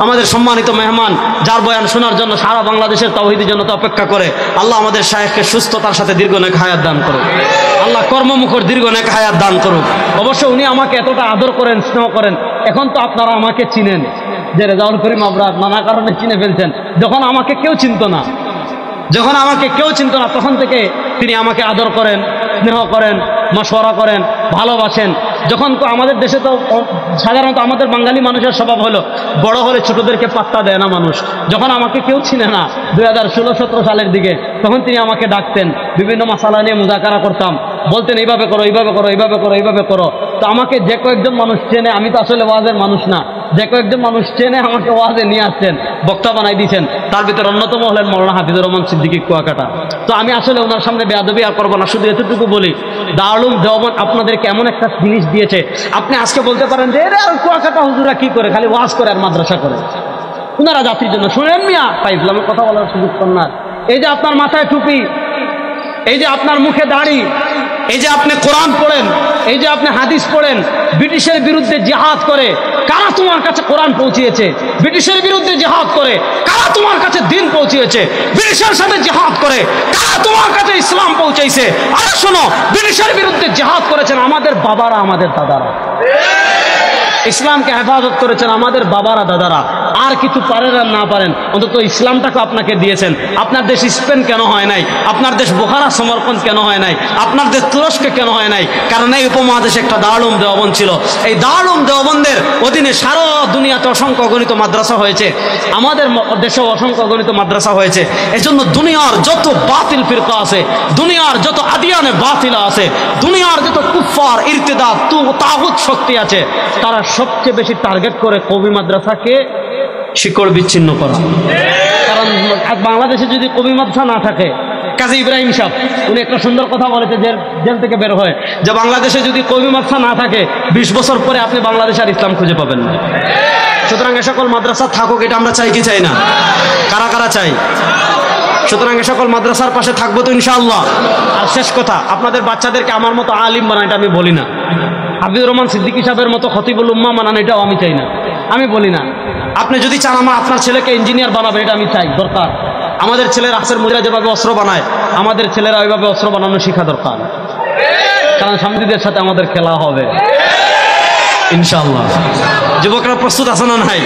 আমাদের সম্মানিত মেহমান যার বয়ান শোনার জন্য সারা বাংলাদেশের তাওহীদি জনতা অপেক্ষা করে, আল্লাহ আমাদের শায়েখকে সুস্থতার সাথে দীর্ঘ নেক হায়াত দান করুন। আল্লাহ কর্মমুখর দীর্ঘ নেক হায়াত দান করুন। অবশ্য উনি আমাকে এতটা আদর করেন, স্নেহ করেন, এখন তো আপনারা আমাকে চিনেন যে রেজাউল করিম আবরার নানা কারণে চিনে ফেলছেন। যখন আমাকে কেউ চিনত না, তখন থেকে তিনি আমাকে আদর করেন, স্নেহ করেন, মশওয়ারা করেন, ভালোবাসেন। যখন তো আমাদের দেশে তো সাধারণত আমাদের বাঙালি মানুষের স্বভাব হলো বড় হলে ছোটদেরকে পাত্তা দেয় না মানুষ। যখন আমাকে কেউ চিনে না 2016-17 সালের দিকে, তখন তিনি আমাকে ডাকতেন, বিভিন্ন মাসালা নিয়ে মুযাকারা করতাম, বলতেন এইভাবে করো, এইভাবে করো, এইভাবে করো, এইভাবে করো। তো আমাকে যে কয়েকজন মানুষ চেনে, আমি তো আসলে ওয়াজের মানুষ না, যে কয়েকজন মানুষ চেনে আমাকে ওয়াজে নিয়ে আসছেন, বক্তা বানাই দিয়েছেন। তার ভিতরে অন্যতম হলেন মাওলানা হাফিজুর রহমান সিদ্দিকী কুয়াকাটা। তো আমি আসলে ওনার সামনে বেয়াদবি আর করবো না, শুধু এতটুকু বলি, দারুল দেওবন্দ আপনাদেরকে এমন একটা জিনিস দিয়েছে, আপনি আজকে বলতে পারেন যে এরা কুয়াকাটা হুজুরা কি করে, খালি ওয়াজ করে আর মাদ্রাসা করে। ওনারা জাতির জন্য শুনেন মিয়া, তাই ইসলামের কথা বলার সুযোগ পান না। এই যে আপনার মাথায় টুপি, এই যে আপনার মুখে দাড়ি, এই যে আপনি কোরআন পড়েন, এই যে আপনি হাদিস পড়েন, ব্রিটিশের বিরুদ্ধে জিহাদ করে কারা তোমার কাছে কোরআন পৌঁছিয়েছে? ব্রিটিশের বিরুদ্ধে জিহাদ করে কারা তোমার কাছে দ্বীন পৌঁছিয়েছে? ব্রিটিশের সাথে জিহাদ করে কারা তোমার কাছে ইসলাম পৌঁছাইছে? আরে শোনো, ব্রিটিশের বিরুদ্ধে জিহাদ করেছেন আমাদের বাবারা, আমাদের দাদারা। ইসলামকে হেফাজত করেছেন আমাদের বাবারা, দাদারা। আর কিছু পারেন আর না পারেন, অন্তত ইসলামটাকে আপনাকে দিয়েছেন। আপনার দেশ স্পেন কেন হয় নাই? আপনার দেশ বুখারা সমরকন্দ কেন হয় নাই? আপনার দেশ তুরস্কে কেন হয় নাই? কারণ এই উপমহাদেশে একটা দারুল দেওবন্দ ছিল। এই দারুল দেওবন্দের অধীনে সারা দুনিয়াতে অসংখ্য অগণিত মাদ্রাসা হয়েছে, আমাদের দেশেও অসংখ্য অগণিত মাদ্রাসা হয়েছে। এজন্য দুনিয়ার যত বাতিল ফিরকা আছে, দুনিয়ার যত আদিয়ানে বাতিলা আছে, দুনিয়ার যত কুফফার, ইরতিদাদ, তাগুত শক্তি আছে, তারা সবচেয়ে বেশি টার্গেট করে কওমি মাদ্রাসাকে শিকড় বিচ্ছিন্ন করা। কারণ বাংলাদেশে যদি কওমি মাদ্রাসা না থাকে, কাজী ইব্রাহিম সাহেব উনি একটা সুন্দর কথা বলেছে, জেল থেকে বের হয়, যে বাংলাদেশে যদি কওমি মাদ্রাসা না থাকে 20 বছর পরে আপনি বাংলাদেশে আর ইসলাম খুঁজে পাবেন না। সুতরাং এ সকল মাদ্রাসা থাকুক, এটা আমরা চাই কি চাই না? কারা কারা চাই? সুতরাং এ সকল মাদ্রাসার পাশে থাকবো তো ইনশাআল্লাহ। আর শেষ কথা, আপনাদের বাচ্চাদেরকে আমার মতো আলিম বানান, এটা আমি বলি না। হাফিজুর রহমান সিদ্দিকী সাহেবের মতো খতিবুল উম্মাহ বানান, এটাও আমি চাই না, আমি বলি না। আপনি যদি চান আপনার ছেলেকে ইঞ্জিনিয়ার বানাবে, এটা আমি চাই, দরকার। আমাদের ছেলেরা হাসের মুদ্রা যেভাবে অস্ত্র বানায়, আমাদের ছেলেরা ওইভাবে অস্ত্র বানানো শেখা দরকার। কারণ সামরিকদের সাথে আমাদের খেলা হবে ইনশাআল্লাহ। যুবকরা প্রস্তুত আছে না নাই?